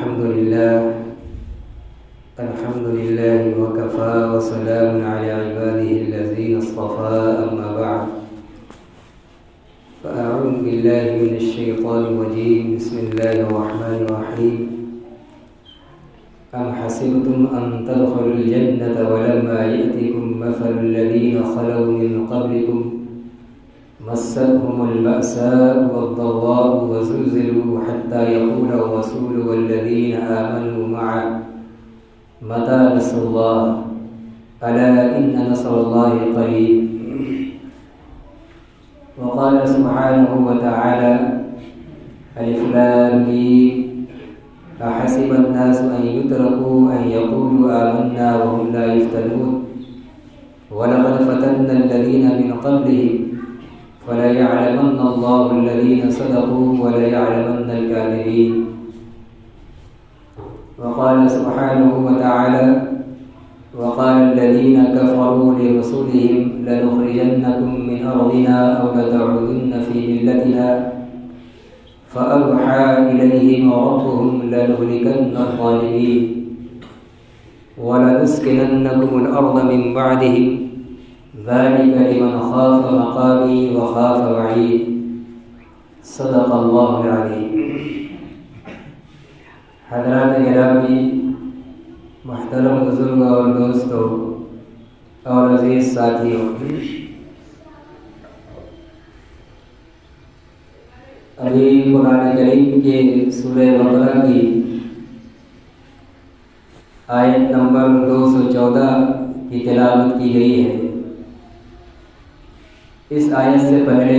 الحمد لله وكفى وسلام على عباده الذين اصطفى أما بعد فأعوذ بالله من الشيطان الرجيم بسم الله الرحمن الرحيم أم حسبتم أن تدخلوا الجنة ولما يأتكم مثل الذين خلوا من قبلكم مستهم البأساء والضراء وزلزلوا حتى يقول الرسول والذين آمنوا معه متى نصر الله ألا إن نصر الله قريب وقال سبحانه وتعالى ألف لام ميم أحسب الناس أن يتركوا أن يقولوا آمنا وهم لا يفتنون ولقد فتنا الذين من قبلهم فليعلمن الله الذين صدقوا وليعلمن الكاذبين وقال سبحانه وتعالى وقال الذين كفروا لرسلهم لنخرجنكم من أرضنا أو لتعودن في ملتنا فأوحى إليهم ربهم لنهلكن الظالمين ولنسكننكم الأرض من بعدهم ذلك لمن خاف مقامي وخاف وعيد صدق اللہ العظیم۔ حضرات گرامی، محترم بزرگ اور دوستوں اور عزیز ساتھیوں، ابھی قرآن کریم کے سورہ بقرہ کی آیت نمبر 214 کی تلاوت کی گئی ہے۔ اس آیت سے پہلے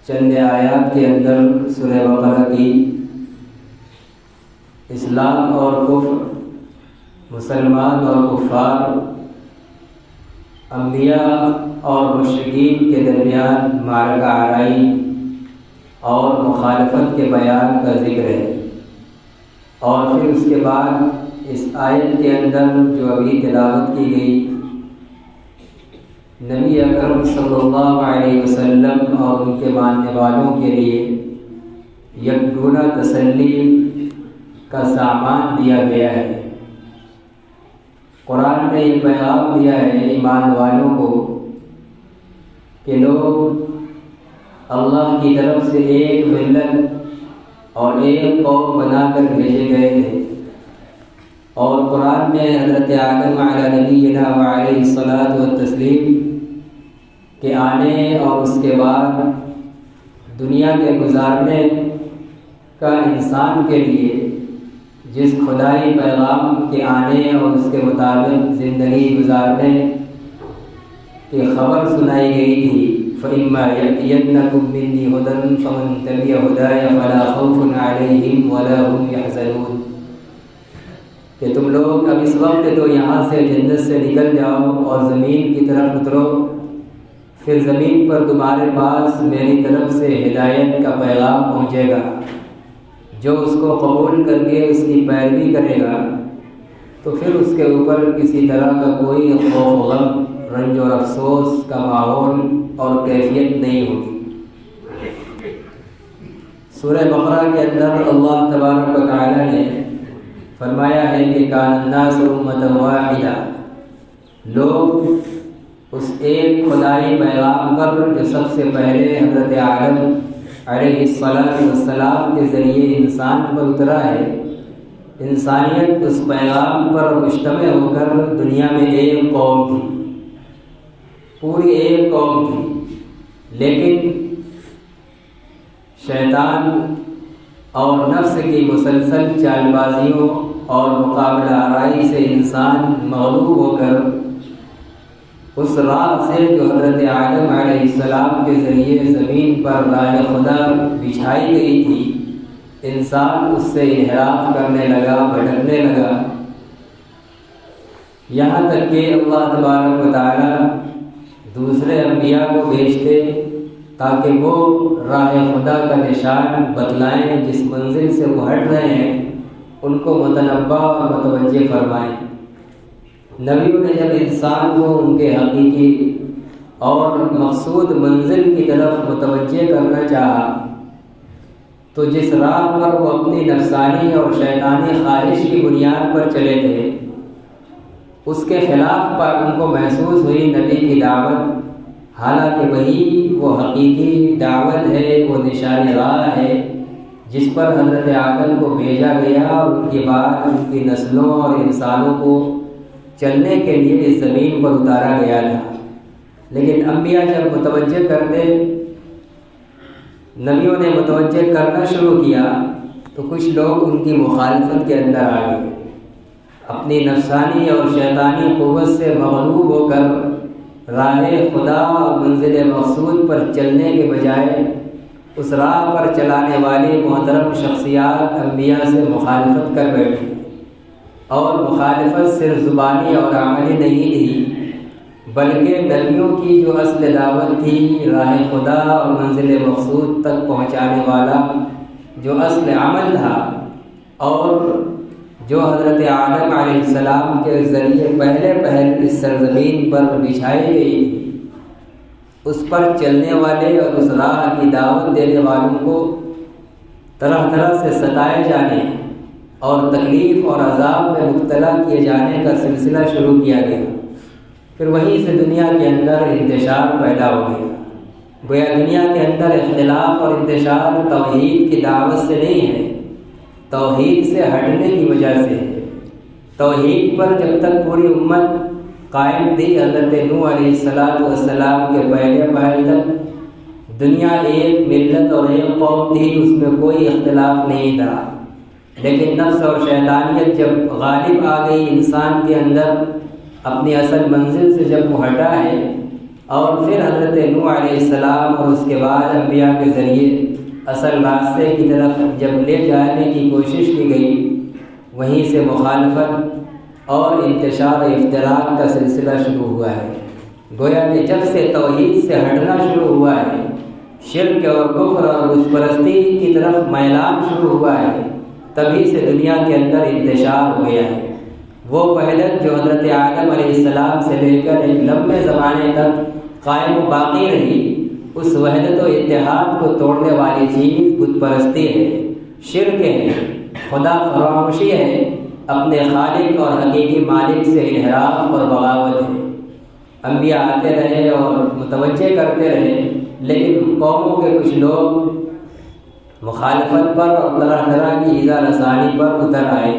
چند آیات کے اندر سورہ بقرہ کی اسلام اور کفر، مسلمان اور کفار، انبیاء اور مشرکین کے درمیان معرکہ آرائی اور مخالفت کے بیان کا ذکر ہے، اور پھر اس کے بعد اس آیت کے اندر جو ابھی تلاوت کی گئی نبی اکرم صلی اللہ علیہ وسلم اور ان کے ماننے والوں کے لیے یکگونا تسلی کا سامان دیا گیا ہے۔ قرآن نے یہ پیغام دیا ہے ایمان والوں کو کہ لوگ اللہ کی طرف سے ایک ملت اور ایک قوم بنا کر بھیجے گئے تھے، اور قرآن نے حضرت آدم علیہ نبینا وعلیہ الصلاۃ والتسلیم کے آنے اور اس کے بعد دنیا کے گزارنے کا انسان کے لیے جس خدائی پیغام کے آنے اور اس کے مطابق زندگی گزارنے کی خبر سنائی گئی تھی، فَإِمَّا يَأْتِيَنَّكُم مِّنِّي هُدًى فَمَن تَبِعَ هُدَايَ فَلَا خَوْفٌ عَلَيْهِمْ وَلَا هُمْ يَحْزَنُونَ، کہ تم لوگ اب اس وقت تو یہاں سے جنت سے نکل جاؤ اور زمین کی طرف اترو، پھر زمین پر تمہارے پاس میری طرف سے ہدایت کا پیغام پہنچے گا، جو اس کو قبول کر کے اس کی پیروی کرے گا تو پھر اس کے اوپر کسی طرح کا کوئی خوف و غم، رنج اور افسوس کا ماحول اور کیفیت نہیں ہوگی۔ سورہ بقرہ کے اندر اللہ تبارک و تعالی نے فرمایا ہے کہ کان الناس امۃ واحدہ، لوگ اس ایک خدائی پیغام پر جو سب سے پہلے حضرت آدم علیہ السلام کے ذریعے انسان پر اترا ہے، انسانیت اس پیغام پر مجتمع ہو کر دنیا میں ایک قوم تھی، پوری ایک قوم تھی، لیکن شیطان اور نفس کی مسلسل چال بازیوں اور مقابلہ آرائی سے انسان مغلوب ہو کر اس راہ سے جو حضرت آدم علیہ السلام کے ذریعے زمین پر راہ خدا بچھائی گئی تھی، انسان اس سے انحراف کرنے لگا، بھٹکنے لگا، یہاں تک کہ اللہ تبارک و تعالی دوسرے انبیاء کو بھیجتے تاکہ وہ راہ خدا کا نشان بتلائیں، جس منزل سے وہ ہٹ رہے ہیں ان کو متنبہ اور متوجہ فرمائیں۔ نبیوں نے جب انسان کو ان کے حقیقی اور مقصود منزل کی طرف متوجہ کرنا چاہا تو تو جس راہ پر وہ اپنی نفسانی اور شیطانی خواہش کی بنیاد پر چلے تھے اس کے خلاف پر ان کو محسوس ہوئی نبی کی دعوت، حالانکہ وہی وہ حقیقی دعوت ہے، وہ نشان راہ ہے جس پر حضرت آدم کو بھیجا گیا اور ان کے بعد ان کی نسلوں اور انسانوں کو چلنے کے لیے اس زمین پر اتارا گیا تھا۔ لیکن انبیاء جب متوجہ کرتے، نبیوں نے متوجہ کرنا شروع کیا تو کچھ لوگ ان کی مخالفت کے اندر آ گئے، اپنی نفسانی اور شیطانی قوت سے مغلوب ہو کر راہ خدا اور منزل مقصود پر چلنے کے بجائے اس راہ پر چلانے والی محترم شخصیات انبیاء سے مخالفت کر بیٹھی، اور مخالفت صرف زبانی اور عملی نہیں تھی بلکہ نبیوں کی جو اصل دعوت تھی، راہ خدا اور منزل مقصود تک پہنچانے والا جو اصل عمل تھا، اور جو حضرت آدم علیہ السلام کے ذریعے پہلے اس سرزمین پر بچھائی گئی تھی، اس پر چلنے والے اور اس راہ کی دعوت دینے والوں کو طرح طرح سے ستائے جانے اور تکلیف اور عذاب میں مبتلا کیے جانے کا سلسلہ شروع کیا گیا۔ پھر وہیں سے دنیا کے اندر انتشار پیدا ہو گیا۔ گویا دنیا کے اندر اختلاف اور انتشار توحید کی دعوت سے نہیں ہے، توحید سے ہٹنے کی وجہ سے ہے۔ توحید پر جب تک پوری امت قائم تھی، حضرت نوح علیہ السلام کے پہلے تک دنیا ایک ملت اور ایک قوم تھی، اس میں کوئی اختلاف نہیں تھا۔ لیکن نفس اور شیطانیت جب غالب آ گئی انسان کے اندر، اپنی اصل منزل سے جب وہ ہٹا ہے، اور پھر حضرت نوح علیہ السلام اور اس کے بعد انبیاء کے ذریعے اصل راستے کی طرف جب لے جانے کی کوشش کی گئی، وہیں سے مخالفت اور انتشار افتراق کا سلسلہ شروع ہوا ہے۔ گویا کہ جب سے توحید سے ہٹنا شروع ہوا ہے، شرک اور کفر اور بت پرستی کی طرف میلان شروع ہوا ہے، تبھی سے دنیا کے اندر انتشار ہو گیا ہے۔ وہ وحدت جو حضرت آدم علیہ السلام سے لے کر ایک لمبے زمانے تک قائم و باقی رہی، اس وحدت و اتحاد کو توڑنے والی چیز بت پرستی ہے، شرک ہے، خدا فراموشی ہے، اپنے خالق اور حقیقی مالک سے انحراف اور بغاوت ہے۔ انبیاء آتے رہے اور متوجہ کرتے رہے، لیکن قوموں کے کچھ لوگ مخالفت پر اور طرح طرح کی ایذا رسانی پر اتر آئے،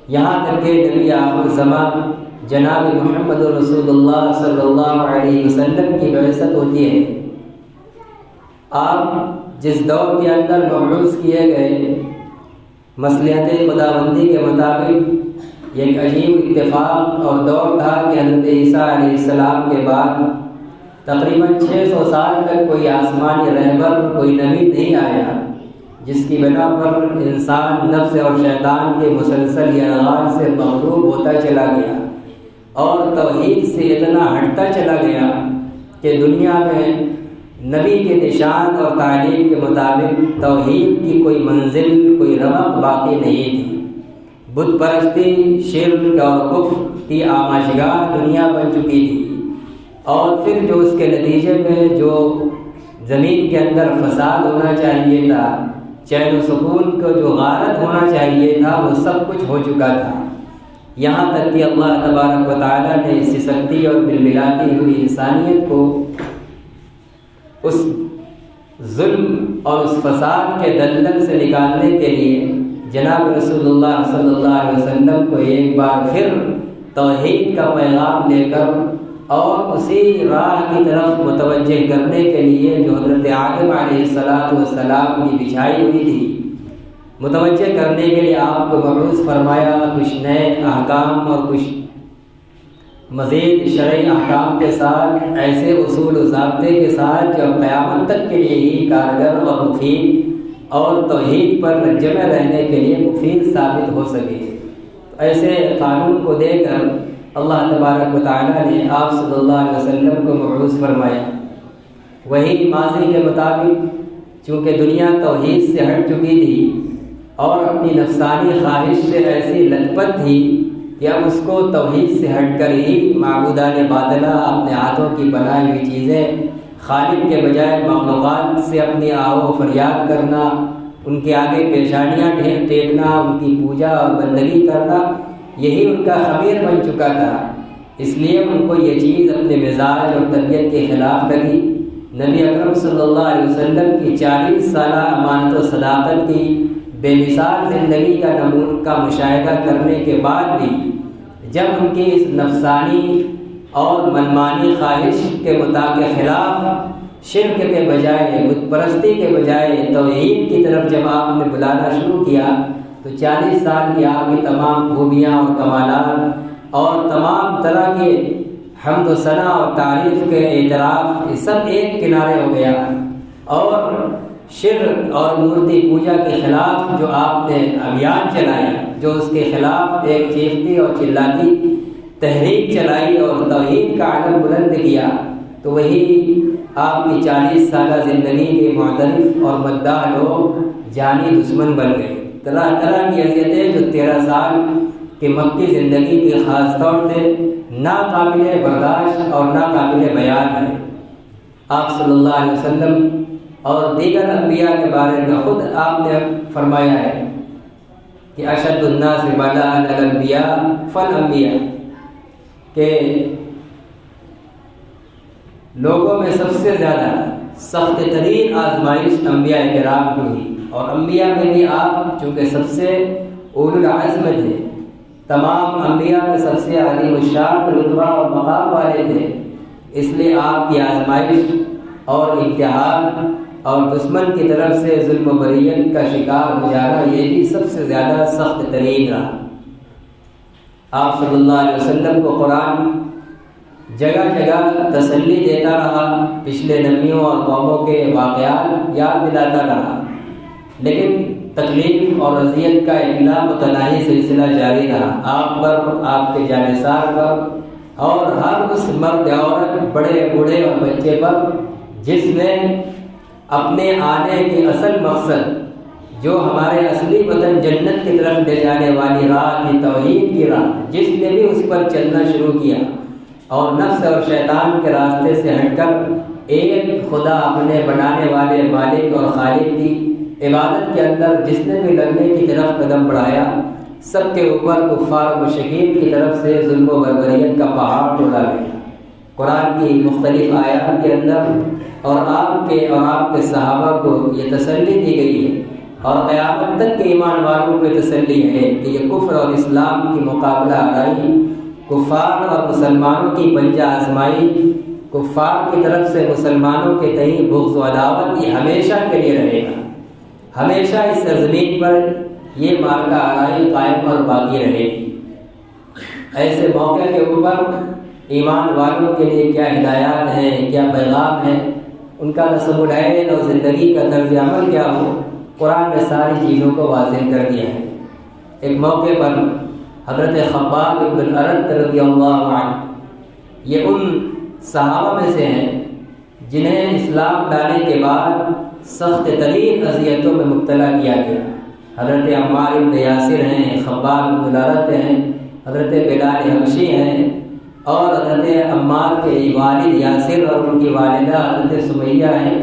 یہاں تک کہ نبی آخر الزمان جناب محمد رسول اللہ صلی اللہ علیہ وسلم کی بعثت ہوتی ہے۔ آپ جس دور کے اندر مبعوث کیے گئے، مصلحت خداوندی کے مطابق ایک عجیب اتفاق اور دور تھا کہ حضرت عیسیٰ علیہ السلام کے بعد تقریباً 600 سال تک کوئی آسمانی رہبر، کوئی نبی نہیں آیا، جس کی بنا پر انسان نفس اور شیطان کے مسلسل ارغام سے مغلوب ہوتا چلا گیا اور توحید سے اتنا ہٹتا چلا گیا کہ دنیا میں نبی کے نشان اور تعلیم کے مطابق توحید کی کوئی منزل، کوئی رمق باقی نہیں تھی۔ بت پرستی، شرک اور کفر کی آماشگاہ دنیا بن چکی تھی، اور پھر جو اس کے نتیجے میں جو زمین کے اندر فساد ہونا چاہیے تھا، چین و سکون کو جو غارت ہونا چاہیے تھا، وہ سب کچھ ہو چکا تھا۔ یہاں تک کہ اللہ تبارک و تعالیٰ نے اس سکتی اور بلبلاتی ہوئی انسانیت کو اس ظلم اور اس فساد کے دلدل سے نکالنے کے لیے جناب رسول اللہ صلی اللہ علیہ وسلم کو ایک بار پھر توحید کا پیغام لے کر اور اسی راہ کی طرف متوجہ کرنے کے لیے جو حضرت آدم علیہ السلام کی بچھائی ہوئی تھی، متوجہ کرنے کے لیے آپ کو مبعوث فرمایا، کچھ نئے احکام اور کچھ مزید شرعی احکام کے ساتھ، ایسے اصول و ضابطے کے ساتھ جو قیامت تک کے لیے ہی کارگر اور مفید اور توحید پر جمع رہنے کے لیے مفید ثابت ہو سکے۔ تو ایسے قانون کو دے کر اللہ تبارک و تعالیٰ نے آپ صلی اللہ علیہ وسلم کو مبعوث فرمایا۔ وہی ماضی کے مطابق چونکہ دنیا توحید سے ہٹ چکی تھی اور اپنی نفسانی خواہش سے ایسی لت پت تھی کہ اب اس کو توحید سے ہٹ کر ہی معبودان باطلہ، اپنے ہاتھوں کی بنائی ہوئی چیزیں، خالق کے بجائے مخلوقات سے اپنی آہ و فریاد کرنا ان کے آگے پیشانیاں ٹیکنا، ان کی پوجا اور بندگی کرنا، یہی ان کا خمیر بن چکا تھا۔ اس لیے ان کو یہ چیز اپنے مزاج اور طبیعت کے خلاف لگی۔ نبی اکرم صلی اللہ علیہ وسلم کی 40 سالہ امانت و صداقت کی بے مثال زندگی کا نمونہ کا مشاہدہ کرنے کے بعد بھی جب ان کی اس نفسانی اور منمانی خواہش کے خلاف شرک کے بجائے، بت پرستی کے بجائے توحید کی طرف جب آپ نے بلانا شروع کیا تو 40 سال کی آپ کی تمام خوبیاں اور کمالات اور تمام طرح کے حمد و ثنا اور تعریف کے اعتراف یہ سب ایک کنارے ہو گیا، اور شرک اور مورتی پوجا کے خلاف جو آپ نے ابھیان چلایا، جو اس کے خلاف ایک چیختی اور چلاتی تحریک چلائی اور توحید کا علم بلند کیا، تو وہی آپ کی 40 سالہ زندگی کے معترف اور مداح لوگ جانی دشمن بن گئے۔ طرح طرح کی اذیتیں جو 13 سال کی مکی زندگی کے خاص طور سے ناقابل برداشت اور ناقابل بیان ہے۔ آپ صلی اللہ علیہ وسلم اور دیگر انبیاء کے بارے میں خود آپ نے فرمایا ہے کہ اشد الناس بلاء الانبیاء فالانبیاء، کہ لوگوں میں سب سے زیادہ سخت ترین آزمائش انبیاء کرام کی ہوئی، اور انبیاء میں بھی آپ چونکہ سب سے اولو العزم تھے، تمام انبیاء میں سب سے عظیم الشان رتبہ اور مقام والے تھے، اس لیے آپ کی آزمائش اور امتحان اور دشمن کی طرف سے ظلم و بریت کا شکار ہو جانا یہ بھی سب سے زیادہ سخت ترین رہا۔ آپ صلی اللہ علیہ وسلم کو قرآن جگہ جگہ تسلی دیتا رہا، پچھلے نبیوں اور قوموں کے واقعات یاد دلاتا رہا، لیکن تکلیف اور اذیت کا اطلاع متناہی سلسلہ جاری رہا، آپ پر، آپ کے جانثار پر، اور ہر اس مرد عورت، بڑے بوڑھے اور بچے پر جس نے اپنے آنے کے اصل مقصد، جو ہمارے اصلی وطن جنت کی طرف لے جانے والی راہ کی، توحید کی راہ، جس نے بھی اس پر چلنا شروع کیا اور نفس اور شیطان کے راستے سے ہٹ کر ایک خدا اپنے بنانے والے مالک اور خالق کی عبادت کے اندر جس نے بھی لگنے کی طرف قدم بڑھایا، سب کے اوپر کفار و مشرکین کی طرف سے ظلم و بربریت کا پہاڑ توڑا گیا۔ قرآن کی مختلف آیات کے اندر اور آپ کے صحابہ کو یہ تسلی دی گئی ہے، اور قیامت تک کے ایمان والوں کو تسلی ہے کہ یہ کفر اور اسلام کی مقابلہ آرائی، کفار اور مسلمانوں کی پنجہ آزمائی، کفار کی طرف سے مسلمانوں کے تئیں بغض و عداوت یہ ہمیشہ کے لیے رہے گا، ہمیشہ اس سرزمین پر یہ مارکہ آرائی قائم اور باقی رہے گی۔ ایسے موقع کے اوپر ایمان والوں کے لیے کیا ہدایات ہیں، کیا پیغام ہیں، ان کا نصب العین اور زندگی کا طرز عمل کیا ہو، قرآن نے ساری چیزوں کو واضح کر دیا ہے۔ ایک موقع پر حضرت خباب بن الارت رضی اللہ عنہ، یہ ان صحابہ میں سے ہیں جنہیں اسلام لانے کے بعد سخت ترین اذیتوں میں مبتلا کیا گیا۔ حضرت عمار بن یاسر ہیں، خباب بن الارت ہیں، حضرت بلال حبشی ہیں، اور حضرت عمار کے والد یاسر اور ان کی والدہ حضرت سمیہ ہیں۔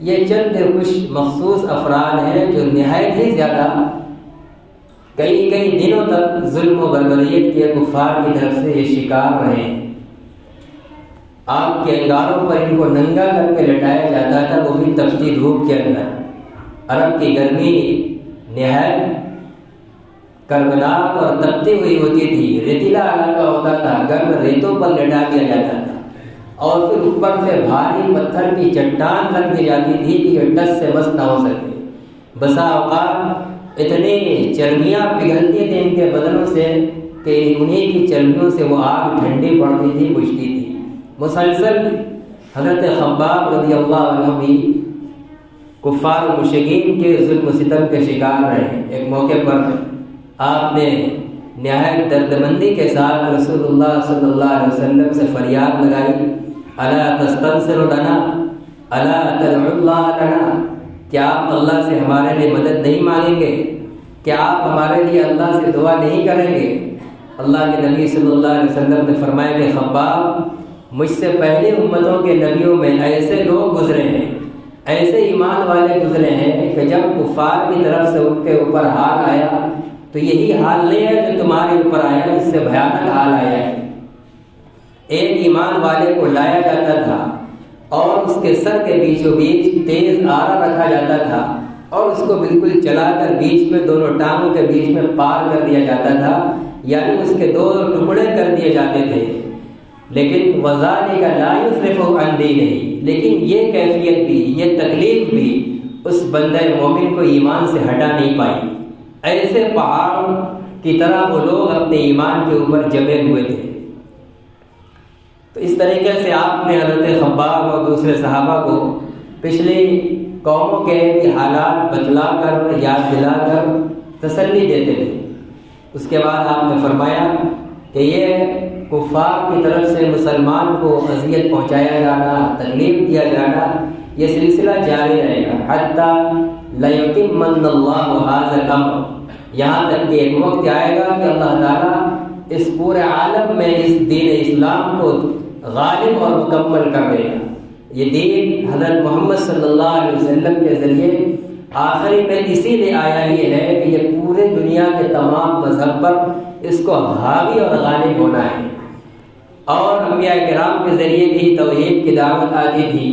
یہ چند کچھ مخصوص افراد ہیں جو نہایت ہی زیادہ کئی دنوں تک ظلم و بربریت کے کفار کی طرف سے یہ شکار رہے ہیں۔ آگ کے انگاروں پر ان کو ننگا کر کے لٹایا جاتا تھا، وہ بھی تپتی دھوپ کے اندر۔ عرب کی گرمی نہایت کربناک اور تپتی ہوئی ہوتی تھی، ریتیلا علاقہ ہوتا تھا، گرم ریتوں پر لٹا دیا جاتا تھا، اور پھر اوپر سے بھاری پتھر کی چٹان رکھ دی جاتی تھی کہ یہ ٹس سے مس نہ ہو سکے۔ بسا اوقات اتنی چربیاں پگھلتی تھیں ان کے بدنوں سے کہ انہیں کی چربیوں سے وہ آگ ٹھنڈی پڑتی تھی، بجھتی تھی۔ مسلسل حضرت خباب رضی اللہ عنہ بھی کفار و مشرکین کے ظلم و ستم کے شکار رہے۔ ایک موقع پر آپ نے نہایت دردمندی کے ساتھ رسول اللہ صلی اللہ علیہ وسلم سے فریاد لگائی، الا تستنصر لنا، الا تدعو اللہ لنا، کیا آپ اللہ سے ہمارے لیے مدد نہیں مانگیں گے؟ کیا آپ ہمارے لیے اللہ سے دعا نہیں کریں گے؟ اللہ کے نبی صلی اللہ علیہ وسلم نے فرمایا کہ خباب، مجھ سے پہلے امتوں کے نبیوں میں ایسے لوگ گزرے ہیں، ایسے ایمان والے گزرے ہیں کہ جب کفار کی طرف سے ان کے اوپر حال آیا تو یہی حال نہیں ہے جو تمہارے اوپر آیا، اس سے بھیانک حال آیا ہے۔ ایک ایمان والے کو لایا جاتا تھا اور اس کے سر کے بیچوں بیچ تیز آرا رکھا جاتا تھا اور اس کو بالکل چلا کر بیچ میں دونوں ٹانگوں کے بیچ میں پار کر دیا جاتا تھا، یعنی اس کے دو ٹکڑے کر دیے جاتے تھے۔ لیکن وذالک لا یصرف عن دینہ، لیکن یہ کیفیت بھی، یہ تکلیف بھی اس بندہ مومن کو ایمان سے ہٹا نہیں پائی۔ ایسے پہاڑ کی طرح وہ لوگ اپنے ایمان کے اوپر جمے ہوئے تھے۔ تو اس طریقے سے آپ نے حضرت خباب اور دوسرے صحابہ کو پچھلی قوموں کے بھی حالات بتلا کر، یاد دلا کر تسلی دیتے تھے۔ اس کے بعد آپ نے فرمایا کہ یہ کفار کی طرف سے مسلمان کو اذیت پہنچایا جانا، تکلیف دیا جانا، یہ سلسلہ جاری رہے گا حتیٰ لیتمن اللہ ھذا الامر، یہاں تک کہ ایک وقت آئے گا کہ اللہ تعالیٰ اس پورے عالم میں اس دین اسلام کو غالب اور مکمل کر دے گا۔ یہ دین حضرت محمد صلی اللہ علیہ وسلم کے ذریعے آخری میں اسی لیے آیا یہ ہے کہ یہ پورے دنیا کے تمام مذہب پر اس کو حاوی اور غالب ہونا ہے۔ اور انبیاء کرام کے ذریعے بھی توحید کی دعوت آتی تھی،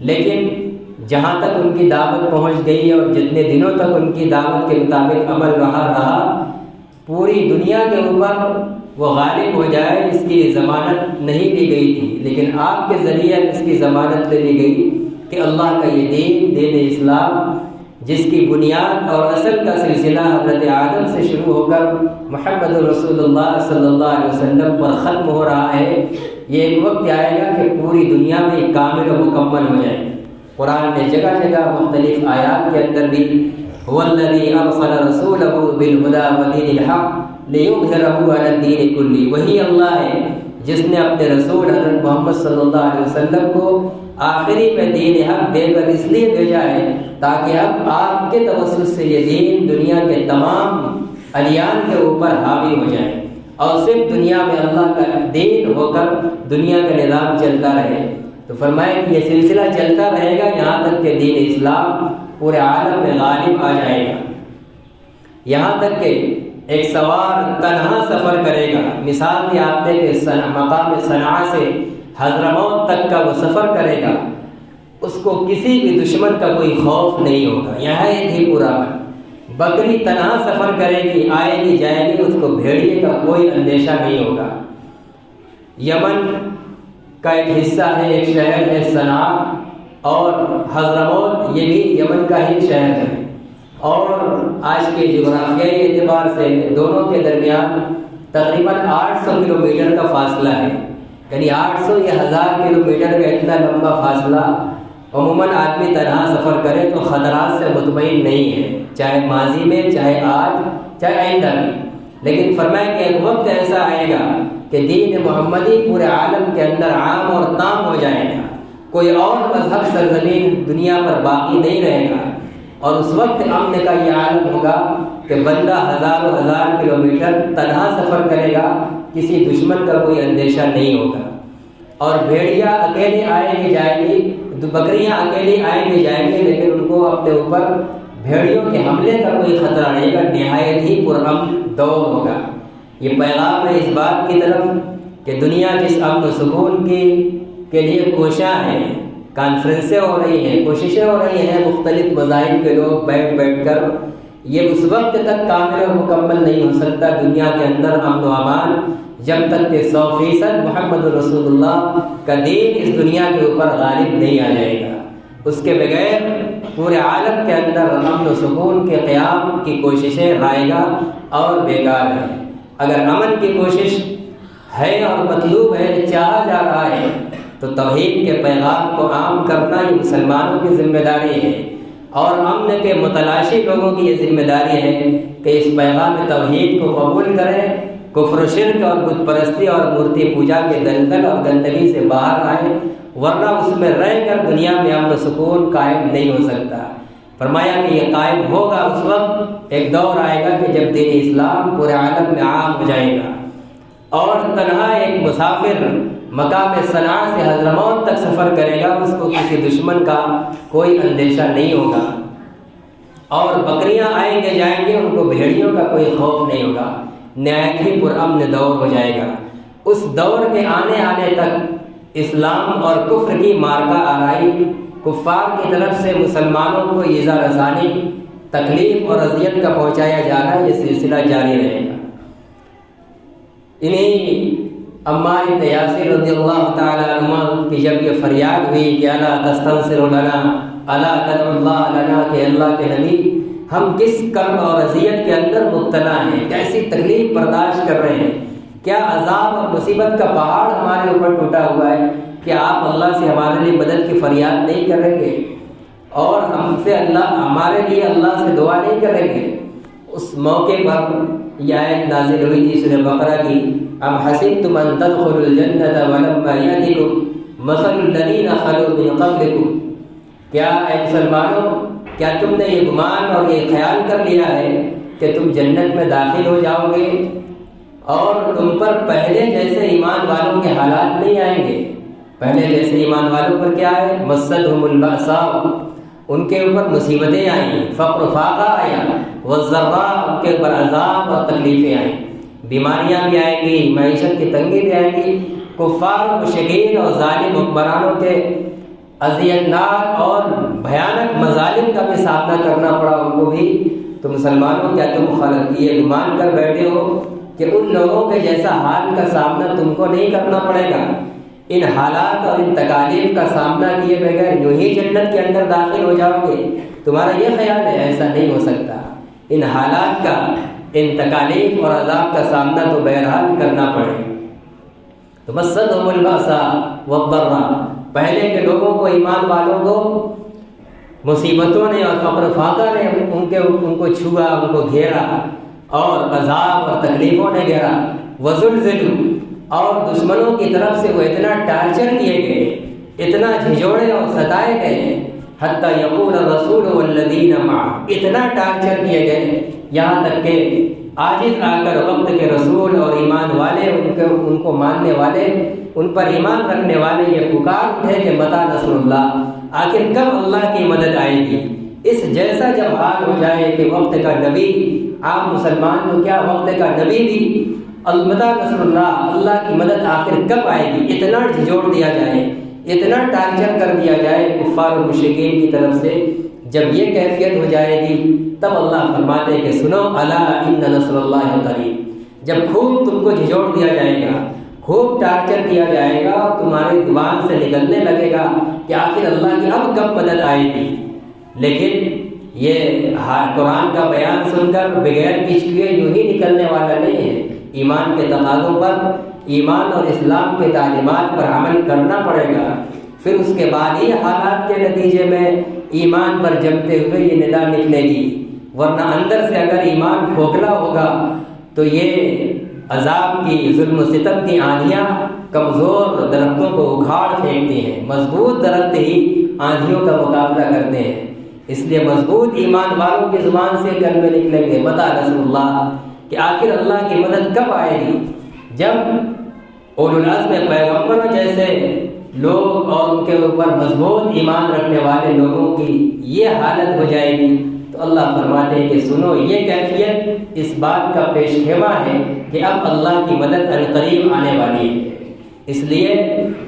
لیکن جہاں تک ان کی دعوت پہنچ گئی اور جتنے دنوں تک ان کی دعوت کے مطابق عمل رہا پوری دنیا کے اوپر وہ غالب ہو جائے اس کی ضمانت نہیں دی گئی تھی، لیکن آپ کے ذریعے اس کی ضمانت لے لی گئی کہ اللہ کا یہ دین اسلام، جس کی بنیاد اور اصل کا سلسلہ حضرت آدم سے شروع ہو کر محمد رسول اللہ صلی اللہ علیہ وسلم پر ختم ہو رہا ہے، یہ ایک وقت آئے گا کہ پوری دنیا میں کامل و مکمل ہو جائے۔ قرآن نے جگہ جگہ مختلف آیات کے اندر بھی هو الذی ارسل رسولہ بالہدی ودین الحق لیظہرہ علی الدین کلہ، وہی اللہ ہے جس نے اپنے رسول حضرت محمد صلی اللہ علیہ وسلم کو آخری میں دین حق دے کر اس لیے بھیجا ہے تاکہ اب آپ کے توسط سے یہ دین دنیا کے تمام ادیان کے اوپر حاوی ہو جائے اور صرف دنیا میں اللہ کا دین ہو کر دنیا کا نظام چلتا رہے۔ تو فرمایا کہ یہ سلسلہ چلتا رہے گا یہاں تک کہ دین اسلام پورے عالم میں غالب آ جائے گا، یہاں تک کہ ایک سوار تنہا سفر کرے گا۔ مثال دی آپ نے کہ مقام صنعاء سے حضرموت تک کا وہ سفر کرے گا، اس کو کسی بھی دشمن کا کوئی خوف نہیں ہوگا، یہاں ہی پورا بکری تنہا سفر کرے گی، آئے گی جائے گی، اس کو بھیڑیے کا کوئی اندیشہ نہیں ہوگا۔ یمن کا ایک حصہ ہے، ایک شہر ہے صنعاء، اور حضرموت یہ بھی یمن کا ہی شہر ہے، اور آج کے جغرافیائی اعتبار سے دونوں کے درمیان تقریباً 800 کلومیٹر کا فاصلہ ہے، یعنی 800 یا 1000 کلومیٹر کا اتنا لمبا فاصلہ عموماً آدمی تنہا سفر کرے تو خطرات سے مطمئن نہیں ہے، چاہے ماضی میں، چاہے آج، چاہے آئندہ بھی۔ لیکن فرمایا کہ ایک وقت ایسا آئے گا کہ دین محمدی پورے عالم کے اندر عام اور تام ہو جائے گا، کوئی اور مذہب سرزمین دنیا پر باقی نہیں رہے گا، اور اس وقت امن کا یہ عالم ہوگا کہ بندہ ہزاروں ہزار کلومیٹر تنہا سفر کرے گا، کسی دشمن کا کوئی اندیشہ نہیں ہوگا، اور بھیڑیا اکیلے آئیں گے جائیں گی، بکریاں اکیلی آئیں گے جائیں گے، لیکن ان کو اپنے اوپر بھیڑیوں کے حملے کا کوئی خطرہ نہیں گا، نہایت ہی پرامن دور ہوگا۔ یہ پیغام ہے اس بات کی طرف کہ دنیا جس امن و سکون کے لیے کوشاں ہے، کانفرنسیں ہو رہی ہیں، کوششیں ہو رہی ہیں، مختلف مذاہب کے لوگ بیٹھ کر، یہ اس وقت تک کامل و مکمل نہیں ہو سکتا دنیا کے اندر امن و امان جب تک کہ 100% محمد رسول اللہ کا دین اس دنیا کے اوپر غالب نہیں آ جائے گا۔ اس کے بغیر پورے عالم کے اندر امن و سکون کے قیام کی کوششیں رائگاں اور بیکار ہیں۔ اگر امن کی کوشش ہے اور مطلوب ہے، چاہا جا رہا ہے، تو توحید کے پیغام کو عام کرنا یہ مسلمانوں کی ذمہ داری ہے، اور امن کے متلاشی لوگوں کی یہ ذمہ داری ہے کہ اس پیغام توحید کو قبول کریں، کفر و شرک اور بت پرستی اور مورتی پوجا کے دلدل اور گندگی سے باہر آئیں، ورنہ اس میں رہ کر دنیا میں امن و سکون قائم نہیں ہو سکتا۔ فرمایا کہ یہ قائم ہوگا اس وقت، ایک دور آئے گا کہ جب دین اسلام پورے عالم میں عام ہو جائے گا، اور تنہا ایک مسافر مقام صنعاء سے حضرموت تک سفر کرے گا اس کو کسی دشمن کا کوئی اندیشہ نہیں ہوگا، اور بکریاں آئیں گے جائیں گے ان کو بھیڑیوں کا کوئی خوف نہیں ہوگا، نہایت ہی پرامن دور ہو جائے گا۔ اس دور کے آنے تک اسلام اور کفر کی مارکہ آرائی، کفار کی طرف سے مسلمانوں کو ایذا رسانی، تکلیف اور اذیت کا پہنچایا جانا، یہ سلسلہ جاری رہے گا۔ انہیں عمار بن یاسر رضی اللہ تعالی عنہ کی جب یہ فریاد ہوئی کہ الا تستنصر لنا، الا تدعو اللہ لنا، کہ اللہ کے نبی ہم کس کرب اور اذیت کے اندر مبتلا ہیں، کیسی تکلیف برداشت کر رہے ہیں، کیا عذاب اور مصیبت کا پہاڑ ہمارے اوپر ٹوٹا ہوا ہے کہ آپ اللہ سے ہمارے لیے مدد کی فریاد نہیں کریں گے اور ہمارے لیے اللہ سے دعا نہیں کریں گے۔ اس موقع پر یہ آیت نازل ہوئی تھی سورہ بقرہ کی، ام حسبتم ان تدخلوا الجنة ولما يأتكم مثل الذين خلوا من قبلكم، کیا اے مسلمانوں کیا تم نے یہ گمان اور یہ خیال کر لیا ہے کہ تم جنت میں داخل ہو جاؤ گے اور تم پر پہلے جیسے ایمان والوں کے حالات نہیں آئیں گے؟ پہلے جیسے ایمان والوں پر کیا ہے؟ مستهم البأساء، ان کے اوپر مصیبتیں آئیں، فقر فاقہ آیا، والضراء، ان کے اوپر عذاب اور تکلیفیں آئیں، بیماریاں بھی آئیں گی، معیشت کی تنگی بھی آئیں گی، کفار و مشرکین اور ظالم حکمرانوں کے اذیتناک اور بھیانک مظالم کا بھی سامنا کرنا پڑا ان کو بھی۔ تو مسلمانوں کیا تم یہ گمان کر بیٹھے ہو کہ ان لوگوں کے جیسا حال کا سامنا تم کو نہیں کرنا پڑے گا؟ ان حالات اور ان تکالیف کا سامنا کیے بغیر یوں ہی جنت کے اندر داخل ہو جاؤ گے؟ تمہارا یہ خیال ہے؟ ایسا نہیں ہو سکتا۔ ان حالات کا، ان تکالیف اور عذاب کا سامنا تو بہرحال کرنا پڑے۔ تو مستهم البأساء والضراء، پہلے کے لوگوں کو، ایمان والوں کو مصیبتوں نے اور فقر فاقہ نے ان کو چھوا، ان کو گھیرا، اور عذاب اور تکلیفوں نے گھیرا۔ وزلزلوا، اور دشمنوں کی طرف سے وہ اتنا ٹارچر کیے گئے، اتنا جھنجھوڑے اور ستائے گئے، حتی یقول الرسول والذین معہ، اتنا ٹارچر کیے گئے یہاں تک کہ عاجز آ کر وقت کے رسول اور ایمان والے، ان کو ماننے والے، ان پر ایمان رکھنے والے یہ پکار اٹھے کہ متی نصر اللہ، آخر کب اللہ کی مدد آئے گی؟ اس جیسا جب حال ہو جائے کہ وقت کا نبی، آپ مسلمان تو کیا وقت کا نبی بھی متی نصر اللہ، اللہ کی مدد آخر کب آئے گی، اتنا جھنجھوڑ دیا جائے، اتنا ٹارچر کر دیا جائے کفار و مشرکین کی طرف سے، جب یہ کیفیت ہو جائے گی تب اللہ فرماتے ہیں کہ سنو الا ان نصر اللہ قریب۔ جب خوب تم کو جھنجھوڑ دیا جائے گا، خوب ٹارچر کیا جائے گا، اور تمہاری زبان سے نکلنے لگے گا کہ آخر اللہ کی اب کب مدد آئے گی، لیکن یہ قرآن کا بیان سن کر بغیر کچھ کیے یوں ہی نکلنے والا نہیں ہے۔ ایمان کے تقاضوں پر، ایمان اور اسلام کے تعلیمات پر عمل کرنا پڑے گا، پھر اس کے بعد ہی حالات کے نتیجے میں ایمان پر جمتے ہوئے یہ ندا نکلے گی، ورنہ اندر سے اگر ایمان کھوکھلا ہوگا تو یہ عذاب کی، ظلم و ستم کی آندھیاں کمزور درختوں کو اکھاڑ پھینکتی ہیں، مضبوط درخت ہی آندھیوں کا مقابلہ کرتے ہیں۔ اس لیے مضبوط ایمان والوں کی زبان سے کلمے نکلیں گے متی نصر اللہ، کہ آخر اللہ کی مدد کب آئے گی؟ جب اولو العزم پیغمبروں جیسے لوگ اور ان کے اوپر مضبوط ایمان رکھنے والے لوگوں کی یہ حالت ہو جائے گی تو اللہ فرماتے ہیں کہ سنو، یہ کیفیت اس بات کا پیش خیمہ ہے کہ اب اللہ کی مدد عنقریب آنے والی ہے۔ اس لیے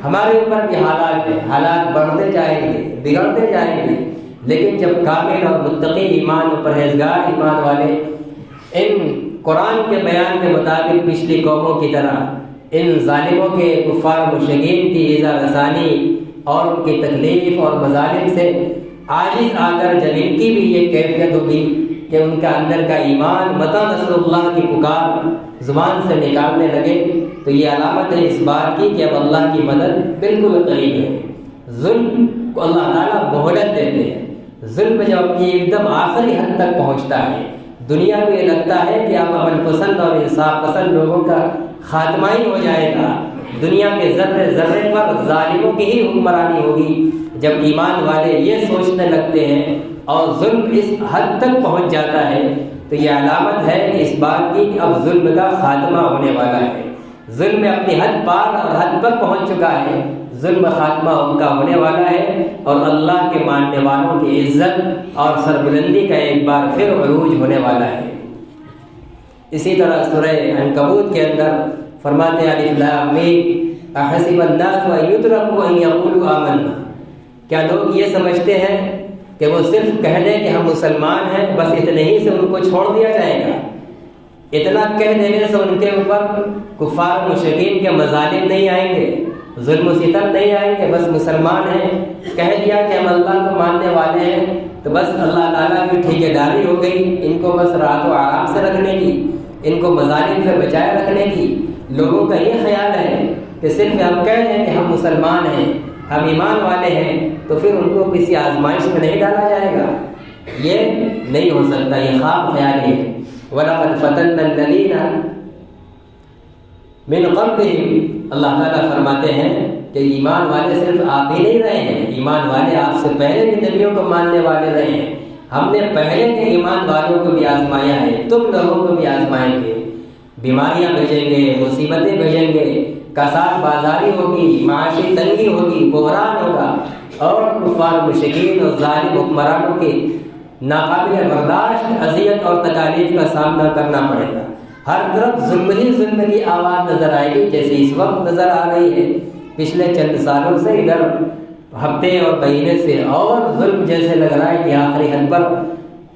ہمارے اوپر بھی حالات ہیں، حالات بڑھتے جائیں گے، بگڑتے جائیں گے، لیکن جب کامل اور متقی ایمان اور پرہیزگار ایمان والے ان قرآن کے بیان کے مطابق پچھلی قوموں کی طرح ان ظالموں کے، کفار مشرکین کی ایذا رسانی اور ان کی تکلیف اور مظالم سے عاجز آ کر جب ان کی بھی یہ کیفیت ہوگی کہ ان کا اندر کا ایمان متی نصر اللہ کی پکار زبان سے نکالنے لگے، تو یہ علامت ہے اس بات کی کہ اب اللہ کی مدد بالکل قریب ہے۔ ظلم کو اللہ تعالیٰ مہلت دیتے ہیں، ظلم جب اپنی ایک دم آخری حد تک پہنچتا ہے، دنیا کو یہ لگتا ہے کہ اب امن پسند اور انصاف پسند لوگوں کا خاتمہ ہی ہو جائے گا، دنیا کے ذرے ذرے پر ظالموں کی ہی حکمرانی ہوگی۔ جب ایمان والے یہ سوچنے لگتے ہیں اور ظلم اس حد تک پہنچ جاتا ہے تو یہ علامت ہے کہ اس بات کی کہ اب ظلم کا خاتمہ ہونے والا ہے، ظلم اپنی حد پار اور حد پر پہنچ چکا ہے، ظلم خاتمہ ان کا ہونے والا ہے، اور اللہ کے ماننے والوں کی عزت اور سربلندی کا ایک بار پھر عروج ہونے والا ہے۔ اسی طرح سورہ عنکبوت کے اندر فرماتے ہیں الف لام میم احسب الناس ان یترکوا ان یقولوا آمنا، کیا لوگ یہ سمجھتے ہیں کہ وہ صرف کہہ دیں کہ ہم مسلمان ہیں، بس اتنے ہی سے ان کو چھوڑ دیا جائے گا؟ اتنا کہہ دینے سے ان کے اوپر کفار مشرکین کے مظالم نہیں آئیں گے، ظلم و ستم نہیں آئیں گے، بس مسلمان ہیں، کہہ دیا کہ ہم اللہ کو ماننے والے ہیں، تو بس اللہ تعالیٰ کی ٹھیکیداری ہو گئی ان کو بس راحت و آرام سے رکھنے کی، ان کو مظالم سے بچائے رکھنے کی۔ لوگوں کا یہ خیال ہے کہ صرف ہم کہہ دیں کہ ہم مسلمان ہیں، ہم ایمان والے ہیں، تو پھر ان کو کسی آزمائش میں نہیں ڈالا جائے گا۔ یہ نہیں ہو سکتا، یہ خواب خیال ہے۔ وَلَقَدْ فَتَنَّا الَّذِينَ مِن قَبْلِهِمْ، اللہ تعالیٰ فرماتے ہیں کہ ایمان والے صرف آپ ہی نہیں رہے ہیں، ایمان والے آپ سے پہلے بھی نبیوں کو ماننے والے رہے ہیں۔ ہم نے پہلے کے ایمان والوں کو بھی آزمایا ہے، تم لوگوں کو بھی آزمائیں گے، بیماریاں بھیجیں گے، مصیبتیں بھیجیں گے، کساد بازاری ہوگی، معاشی تنگی ہوگی، بحران ہوگا، اور کفار مشرکین اور ظالم حکمرانوں کی ناقابل برداشت اذیت اور تکالیف کا سامنا کرنا پڑے گا۔ ہر طرف ظلم ہی ظلم کی آواز نظر آئے گی، جیسے اس وقت نظر آ رہی ہے۔ پچھلے چند سالوں سے ادھر ہفتے اور مہینے سے اور ظلم جیسے لگ رہا ہے کہ آخری حد پر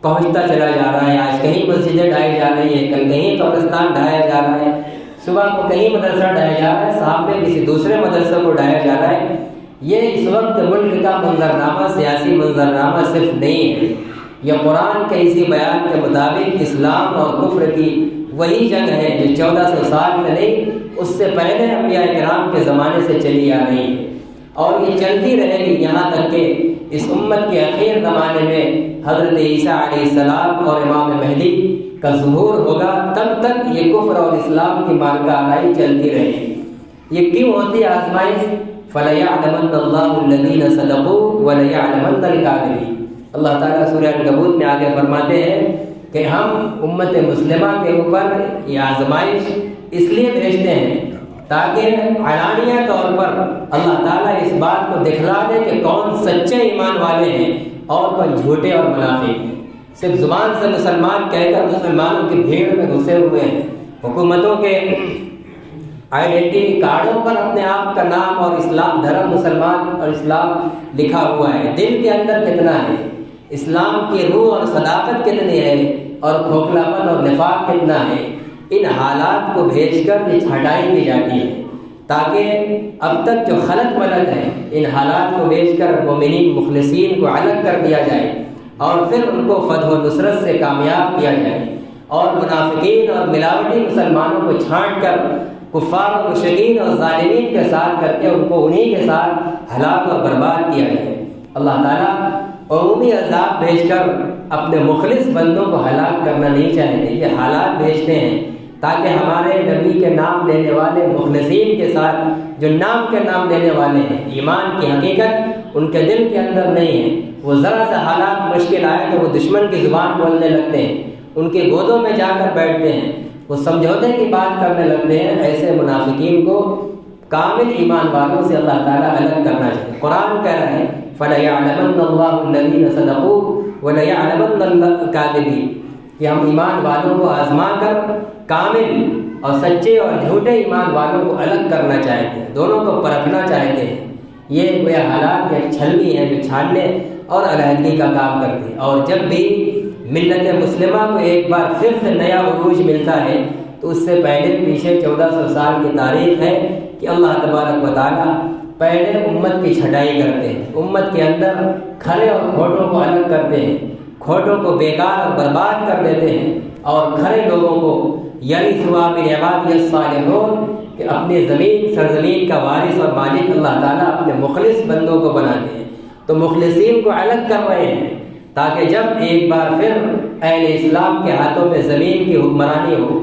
پہنچتا چلا جا رہا ہے۔ آج کہیں مسجدیں ڈھائی جا رہی ہیں، کل کہیں قبرستان ڈھایا جا رہا ہے، صبح کو کہیں مدرسہ ڈھایا جا رہا ہے، شام میں کسی دوسرے مدرسے کو ڈھایا جا رہا ہے۔ یہ اس وقت ملک کا منظرنامہ، سیاسی منظرنامہ صرف نہیں ہے، یہ قرآن کے اسی بیان کے مطابق اسلام اور کفر کی وہی جنگ ہے جو 1400 سال میں نہیں، اس سے پہلے انبیاء کرام کے زمانے سے چلی آ رہی ہے، اور یہ چلتی رہے گی یہاں تک کہ اس امت کے اخیر زمانے میں حضرت عیسیٰ علیہ السلام اور امام مہدی کا ظہور ہوگا۔ تب تک یہ کفر اور اسلام کی مارکہ آرائی چلتی رہے گی۔ یہ کیوں ہوتی آزمائش؟ فَلَيَعْلَمَنَّ اللَّهُ الَّذِينَ صَدَقُوا وَلَيَعْلَمَنَّ الْكَاذِبِينَ۔ اللہ تعالیٰ سورہ عنکبوت میں آگے فرماتے ہیں کہ ہم امت مسلمہ کے اوپر یہ آزمائش اس لیے بھیجتے ہیں تاکہ علانیہ طور پر اللہ تعالیٰ اس بات کو دکھلا دے کہ کون سچے ایمان والے ہیں اور کون جھوٹے اور منافق ہیں۔ صرف زبان سے مسلمان کہہ کر مسلمانوں کی بھیڑ میں گھسے ہوئے ہیں، حکومتوں کے آئیڈینٹی کارڈوں پر اپنے آپ کا نام اور اسلام دھرم مسلمان اور اسلام لکھا ہوا ہے، دل کے اندر کتنا ہے، اسلام کی روح اور صداقت کتنی ہے، اور کھوکھلاپن اور نفاق کتنا ہے۔ ان حالات کو بھیج کر یہ چھٹائی کی جاتی ہے تاکہ اب تک جو خلط ملط ہے ان حالات کو بھیج کر مومنین مخلصین کو الگ کر دیا جائے، اور پھر ان کو فتح و نصرت سے کامیاب کیا جائے، اور منافقین اور ملاوٹی مسلمانوں کو چھانٹ کر کفار و مشرکین اور ظالمین کے ساتھ کر کے ان کو انہی کے ساتھ ہلاک اور برباد کیا جائے۔ اللہ تعالیٰ عمومی عذاب بھیج کر اپنے مخلص بندوں کو ہلاک کرنا نہیں چاہتے، یہ حالات بھیجتے ہیں تاکہ ہمارے نبی کے نام لینے والے مخلصین کے ساتھ جو نام کے نام لینے والے ہیں، ایمان کی حقیقت ان کے دل کے اندر نہیں ہے، وہ ذرا سا حالات مشکل آئے تو وہ دشمن کی زبان بولنے لگتے ہیں، ان کے گودوں میں جا کر بیٹھتے ہیں، وہ سمجھوتے کی بات کرنے لگتے ہیں۔ ایسے منافقین کو کامل ایمان والوں سے اللہ تعالیٰ الگ کرنا چاہیے۔ قرآن کہہ رہا ہے فَلَيَعْلَمَنَّ اللَّهُ الَّذِينَ صَدَقُوا وَلَيَعْلَمَنَّ الْكَاذِبِينَ، کہ ہم ایمان والوں کو آزما کر کامل اور سچے اور جھوٹے ایمان والوں کو الگ کرنا چاہتے ہیں، دونوں کو پرکھنا چاہتے ہیں۔ یہ وہ حالات یا چھلنی ہے جو چھاننے اور علیحدگی کا کام کرتے ہیں، اور جب بھی ملت مسلمہ کو ایک بار پھر سے نیا عروج ملتا ہے تو اس سے پہلے پیچھے 1400 سال کی تاریخ ہے کہ اللہ تبارک و تعالیٰ پہلے امت کی چھٹائی کرتے ہیں، امت کے اندر کھرے اور کھوٹوں کو الگ کرتے ہیں، کھوٹوں کو بیکار اور برباد کر دیتے ہیں، اور کھرے لوگوں کو یرث من عبادی الصالحون کہ اپنی زمین سرزمین کا وارث اور مالک اللہ تعالیٰ اپنے مخلص بندوں کو بناتے ہیں۔ تو مخلصین کو الگ کر رہے ہیں تاکہ جب ایک بار پھر اہل اسلام کے ہاتھوں میں زمین کی حکمرانی ہو،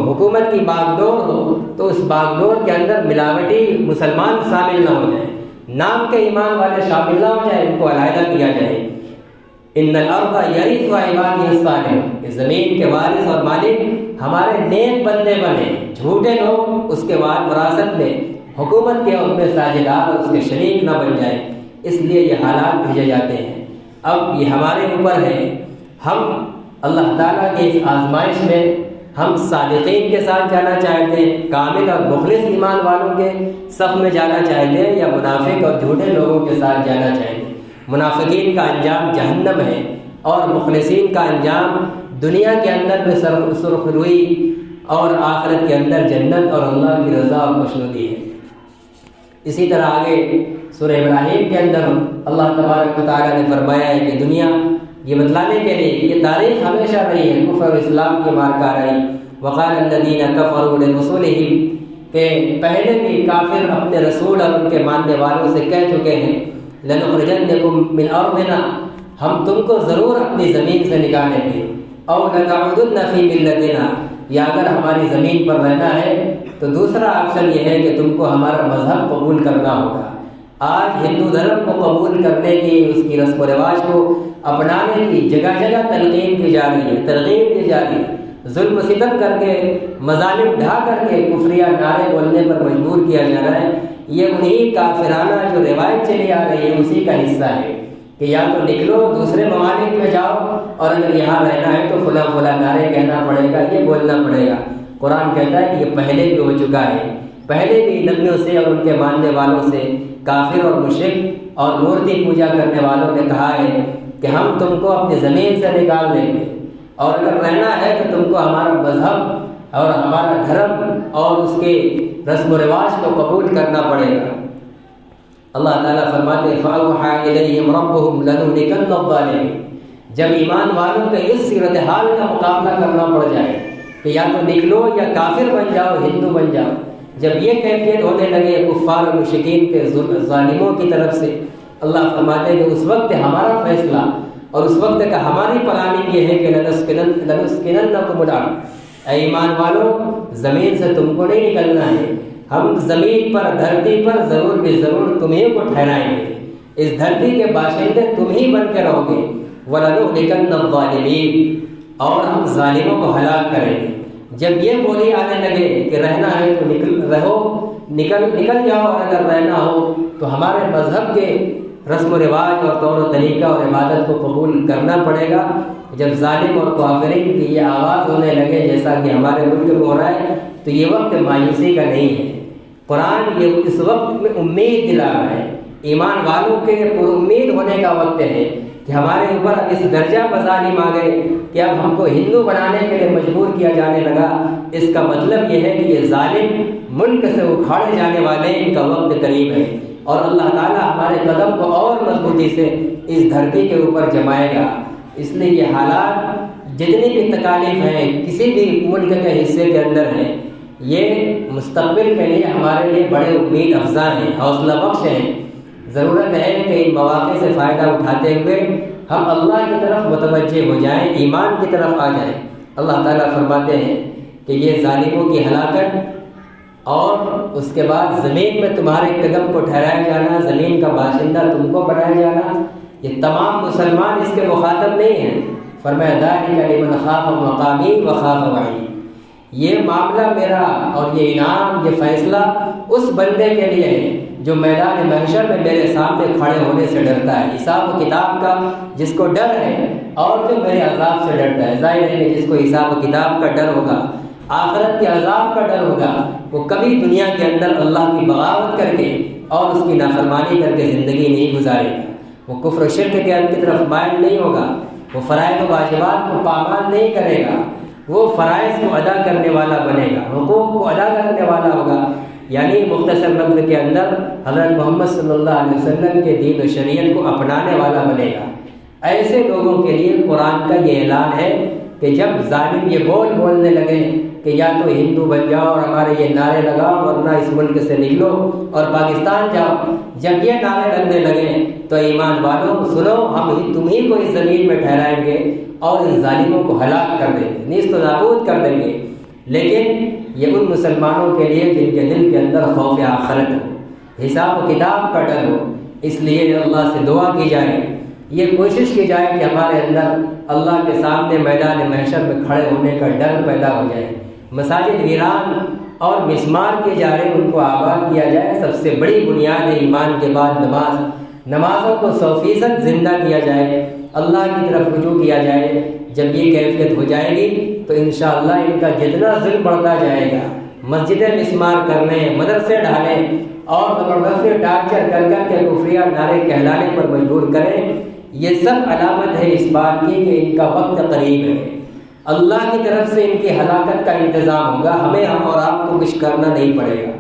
حکومت کی باغ ڈور ہو، تو اس باغ ڈور کے اندر ملاوٹی مسلمان شامل نہ ہو جائیں، نام کے ایمان والے شامل نہ ہو جائیں، ان کو علیحدہ کیا جائے۔ ان الارض یرثها عبادی الصالحون، کہ زمین کے وارث اور مالک ہمارے نیک بندے بنے، جھوٹے لوگ اس کے وراثت میں حکومت کے حکم ساجدار اور اس کے شریک نہ بن جائیں، اس لیے یہ حالات بھیجے جاتے ہیں۔ اب یہ ہمارے اوپر ہے، ہم اللہ تعالیٰ کی اس آزمائش میں ہم صادقین کے ساتھ جانا چاہتے ہیں، کامل اور مخلص ایمان والوں کے صف میں جانا چاہتے ہیں، یا منافق اور جھوٹے لوگوں کے ساتھ جانا چاہتے ہیں۔ منافقین کا انجام جہنم ہے اور مخلصین کا انجام دنیا کے اندر میں سرخ روئی اور آخرت کے اندر جنت اور اللہ کی رضا اور خوشنودی ہے۔ اسی طرح آگے سورہ ابراہیم کے اندر اللہ تبارک و تعالیٰ نے فرمایا ہے کہ دنیا یہ بتلانے کے لیے کہ یہ تاریخ ہمیشہ رہی ہے، کفر اور اسلام کی مارکا رہی۔ وقال الذین کفروا لرسلہم، کہ پہلے بھی کافر اپنے رسول اور ان کے ماننے والوں سے کہہ چکے ہیں، لنخرجنکم من ارضنا، ہم تم کو ضرور اپنی زمین سے نکالیں گے، او لتعودن فی ملتنا، یا اگر ہماری زمین پر رہنا ہے تو دوسرا آپشن یہ ہے کہ تم کو ہمارا مذہب قبول کرنا ہوگا۔ آج ہندو دھرم کو قبول کرنے کی، اس کی رسم و رواج کو اپنانے کی جگہ جگہ تلقین کی جا رہی ہے، ترغیب دی جا رہی ہے، ظلم و ستم کر کے، مظالم ڈھا کر کے کفریہ نعرے بولنے پر مجبور کیا جا رہا ہے۔ یہ انہی کافرانہ جو روایت چلی آ رہی ہے اسی کا حصہ ہے کہ یا تو نکلو دوسرے ممالک میں جاؤ، اور اگر یہاں رہنا ہے تو فلاں فلاں نعرے کہنا پڑے گا، یہ بولنا پڑے گا۔ قرآن کہتا ہے کہ یہ پہلے بھی ہو چکا ہے، پہلے بھی نبیوں سے اور ان کے ماننے والوں سے کافر اور مشرک اور مورتی پوجا کرنے والوں نے کہا ہے کہ ہم تم کو اپنی زمین سے نکال دیں گے، اور اگر رہنا ہے تو تم کو ہمارا مذہب اور ہمارا دھرم اور اس کے رسم و رواج کو قبول کرنا پڑے گا۔ اللہ تعالیٰ فرماتے ہیں فَأَوْحَىٰ إِلَيْهِمْ رَبُّهُمْ لَنُهْلِكَنَّ الظَّالِمِينَ، جب ایمان والوں کے اس صورتحال کا مقابلہ کرنا پڑ جائے کہ یا تو نکلو یا کافر بن جاؤ، ہندو بن جاؤ، جب یہ کیفیت ہونے لگے کفار و مشرکین کے ظالموں کی طرف سے، اللہ فرماتے ہیں کہ اس وقت ہمارا فیصلہ اور اس وقت کا ہماری پلاننگ یہ ہے کہ لَنُسْكِنَنَّكُمُ الْأَرْضَ، اے ایمان والوں زمین سے تم کو نہیں نکلنا ہے، ہم زمین پر، دھرتی پر ضرور بھی ضرور تمہیں کو ٹھہرائیں گے، اس دھرتی کے باشندے تم ہی بن کے رہو گے، وَلَنُهْلِكَنَّ الظَّالِمِينَ، اور ہم ظالموں کو ہلاک کریں گے۔ جب یہ بولی آنے لگے کہ رہنا ہے تو نکل جاؤ، اور اگر رہنا ہو تو ہمارے مذہب کے رسم و رواج اور طور و طریقہ اور عبادت کو قبول کرنا پڑے گا، جب ظالم اور کافرین کی یہ آواز ہونے لگے جیسا کہ ہمارے ملک میں ہو رہا ہے، تو یہ وقت مایوسی کا نہیں ہے۔ قرآن یہ اس وقت میں امید دلا رہا ہے، ایمان والوں کے پر امید ہونے کا وقت ہے کہ ہمارے اوپر اب اس درجہ مظالم آ گئے کہ اب ہم کو ہندو بنانے کے لیے مجبور کیا جانے لگا۔ اس کا مطلب یہ ہے کہ یہ ظالم ملک سے اکھاڑے جانے والے، ان کا وقت قریب ہے، اور اللہ تعالیٰ ہمارے قدم کو اور مضبوطی سے اس دھرتی کے اوپر جمائے گا۔ اس لیے یہ حالات جتنی بھی تکالیف ہیں کسی بھی ملک کے حصے کے اندر ہیں، یہ مستقبل کے لیے ہمارے لیے بڑے امید افزا ہیں، حوصلہ بخش ہیں۔ ضرورت ہے کہ ان مواقع سے فائدہ اٹھاتے ہوئے ہم اللہ کی طرف متوجہ ہو جائیں، ایمان کی طرف آ جائیں۔ اللہ تعالیٰ فرماتے ہیں کہ یہ ظالموں کی ہلاکت اور اس کے بعد زمین میں تمہارے قدم کو ٹھہرایا جانا، زمین کا باشندہ تم کو بنایا جانا، یہ تمام مسلمان اس کے مخاطب نہیں ہیں۔ فرمایا ذَلِكَ لِمَنْ خَافَ مَقَامِي وَخَافَ وَعِيدِ، یہ معاملہ میرا اور یہ انعام، یہ فیصلہ اس بندے کے لیے ہے جو میدان محشر میں میرے سامنے کھڑے ہونے سے ڈرتا ہے، حساب و کتاب کا جس کو ڈر ہے، اور جو میرے عذاب سے ڈرتا ہے۔ ظاہر ہے کہ جس کو حساب و کتاب کا ڈر ہوگا، آخرت کے عذاب کا ڈر ہوگا، وہ کبھی دنیا کے اندر اللہ کی بغاوت کر کے اور اس کی نافرمانی کر کے زندگی نہیں گزارے گا، وہ کفر و شرک کی طرف مائل نہیں ہوگا، وہ فرائض و واجبات کو پامال نہیں کرے گا، وہ فرائض کو ادا کرنے والا بنے گا، حقوق کو ادا کرنے والا ہوگا۔ یعنی مختصر لفظ کے اندر حضرت محمد صلی اللہ علیہ وسلم کے دین و شریعت کو اپنانے والا بنے گا۔ ایسے لوگوں کے لیے قرآن کا یہ اعلان ہے کہ جب ظالم یہ بولنے لگے کہ یا تو ہندو بن جاؤ اور ہمارے یہ نعرے لگاؤ ورنہ اس ملک سے نکلو اور پاکستان جاؤ، جب یہ نعرے لگنے لگے تو ایمان والوں سنو، ہم تمہیں کو اس زمین میں ٹھہرائیں گے اور ان ظالموں کو ہلاک کر دیں گے، نیست و نابود کر دیں گے۔ لیکن یہ ان مسلمانوں کے لیے جن کے دل کے اندر خوف آخرت ہو، حساب و کتاب کا ڈر ہو، اس لیے اللہ سے دعا کی جائے یہ کوشش کی جائے کہ ہمارے اندر اللہ کے سامنے میدان محشر میں کھڑے ہونے کا ڈر پیدا ہو جائے۔ مساجد ویران اور مسمار کیے جا رہے ان کو آباد کیا جائے۔ سب سے بڑی بنیاد ہے ایمان کے بعد نماز، نمازوں کو 100% زندہ کیا جائے، اللہ کی طرف رجوع کیا جائے۔ جب یہ کیفیت ہو جائے گی تو انشاءاللہ ان کا جتنا ظلم بڑھتا جائے گا، مسجدیں مسمار کرنے، مدرسے ڈالیں اور زبردستی ٹارچر کر کر کے کفریہ نعرے کہلانے پر مجبور کریں، یہ سب علامت ہے اس بات کی کہ ان کا وقت قریب ہے۔ اللہ کی طرف سے ان کی ہلاکت کا انتظام ہوگا، ہمیں اور آپ کو کچھ کرنا نہیں پڑے گا،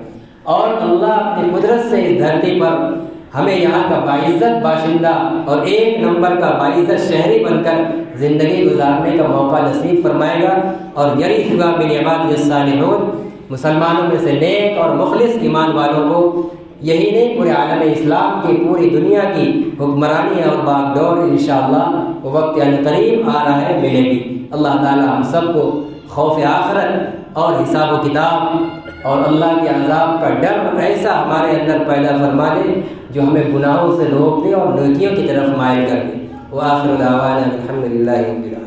اور اللہ اپنی قدرت سے اس دھرتی پر ہمیں یہاں کا باعزت باشندہ اور ایک نمبر کا باعزت شہری بن کر زندگی گزارنے کا موقع نصیب فرمائے گا۔ اور یرثھا من عبادی الصالحون، مسلمانوں میں سے نیک اور مخلص ایمان والوں کو، یہی نہیں پورے عالم اسلام کی، پوری دنیا کی حکمرانی اور باغڈور انشاءاللہ وقت قریب آ رہا ہے، ملے گی۔ اللہ تعالی ہم سب کو خوف آخرت اور حساب و کتاب اور اللہ کے عذاب کا ڈر ایسا ہمارے اندر پیدا فرما دے جو ہمیں گناہوں سے روک دے اور نیکیوں کی طرف مائل کر دے۔ وآخر دعوانا الحمدللہ رب العالمین۔